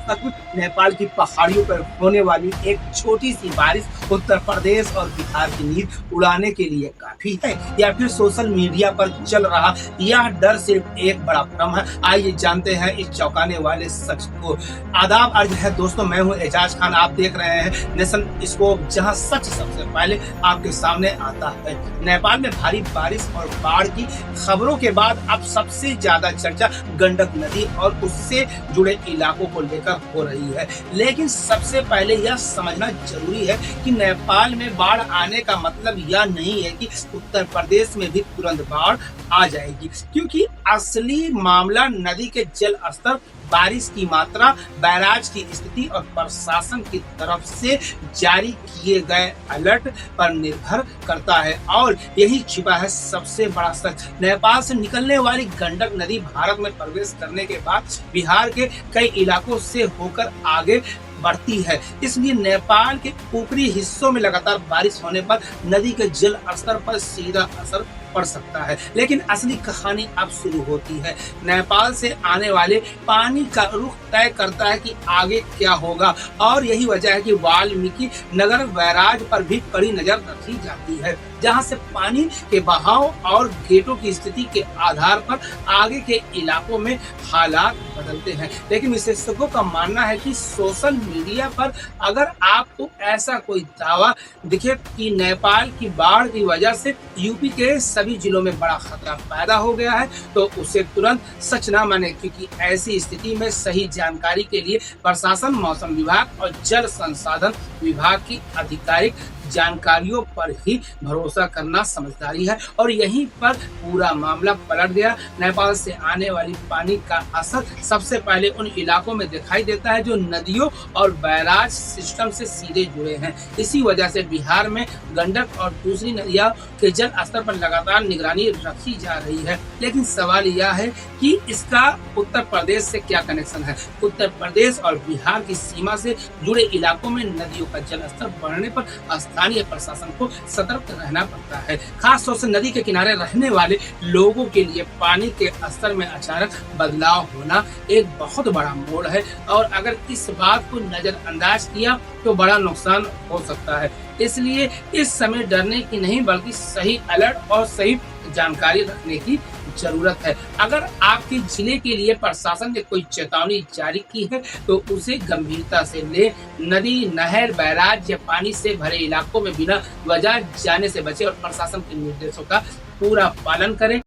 वक्त नेपाल की पहाड़ियों पर होने वाली एक छोटी सी बारिश उत्तर प्रदेश और बिहार की नींद उड़ाने के लिए काफी है, या फिर सोशल मीडिया पर चल रहा यह डर सिर्फ एक बड़ा भ्रम है। आइए जानते हैं इस चौंकाने वाले सच को। आदाब अर्ज है दोस्तों, मैं हूं एजाज खान। आप देख रहे हैं नेशन स्कोप, जहां सच सबसे पहले आपके सामने आता है। नेपाल में भारी बारिश और बाढ़ की खबरों के बाद अब सबसे ज्यादा चर्चा गंडक नदी और उससे जुड़े इलाकों को लेकर हो रही है। लेकिन सबसे पहले यह समझना जरूरी है कि नेपाल में बाढ़ आने का मतलब यह नहीं है कि उत्तर प्रदेश में भी तुरंत बाढ़ आ जाएगी, क्योंकि असली मामला नदी के जल स्तर, बारिश की मात्रा, बैराज की स्थिति और प्रशासन की तरफ से जारी किए गए अलर्ट पर निर्भर करता है। और यही छिपा है सबसे बड़ा सच। नेपाल से निकलने वाली गंडक नदी भारत में प्रवेश करने के बाद बिहार के कई इलाकों से होकर आगे बढ़ती है। इसलिए नेपाल के ऊपरी हिस्सों में लगातार बारिश होने पर नदी के जल स्तर पर सीधा असर पड़ सकता है। लेकिन असली कहानी अब शुरू होती है। नेपाल से आने वाले पानी का रुख तय करता है कि आगे क्या होगा, और यही वजह है कि वाल्मीकि नगर बैराज पर भी कड़ी नजर रखी जाती है, जहां से पानी के बहाव और गेटों की स्थिति के आधार पर आगे के इलाकों में हालात बदलते हैं। लेकिन विशेषज्ञों का मानना है कि सोशल मीडिया पर अगर आपको ऐसा कोई दावा दिखे कि नेपाल की बाढ़ की वजह से यूपी के सभी जिलों में बड़ा खतरा पैदा हो गया है, तो उसे तुरंत सच ना माने, क्योंकि ऐसी स्थिति में सही जानकारी के लिए प्रशासन, मौसम विभाग और जल संसाधन विभाग की आधिकारिक जानकारियों पर ही भरोसा करना समझदारी है। और यहीं पर पूरा मामला पलट गया। नेपाल से आने वाली पानी का असर सबसे पहले उन इलाकों में दिखाई देता है जो नदियों और बैराज सिस्टम से सीधे जुड़े हैं। इसी वजह से बिहार में गंडक और दूसरी नदियों के जल स्तर पर लगातार निगरानी रखी जा रही है। लेकिन सवाल यह है कि इसका उत्तर प्रदेश से क्या कनेक्शन है। उत्तर प्रदेश और बिहार की सीमा से जुड़े इलाकों में नदियों का जल स्तर बढ़ने पर स्थानीय प्रशासन को सतर्क रहना पड़ता है। खास तौर से नदी के किनारे रहने वाले लोगों के लिए पानी के स्तर में अचानक बदलाव होना एक बहुत बड़ा मोड़ है, और अगर इस बात को नजरअंदाज किया तो बड़ा नुकसान हो सकता है। इसलिए इस समय डरने की नहीं, बल्कि सही अलर्ट और सही जानकारी रखने की जरूरत है। अगर आपके जिले के लिए प्रशासन ने कोई चेतावनी जारी की है तो उसे गंभीरता से ले। नदी, नहर, बैराज या पानी से भरे इलाकों में बिना वजह जाने से बचे और प्रशासन के निर्देशों का पूरा पालन करें।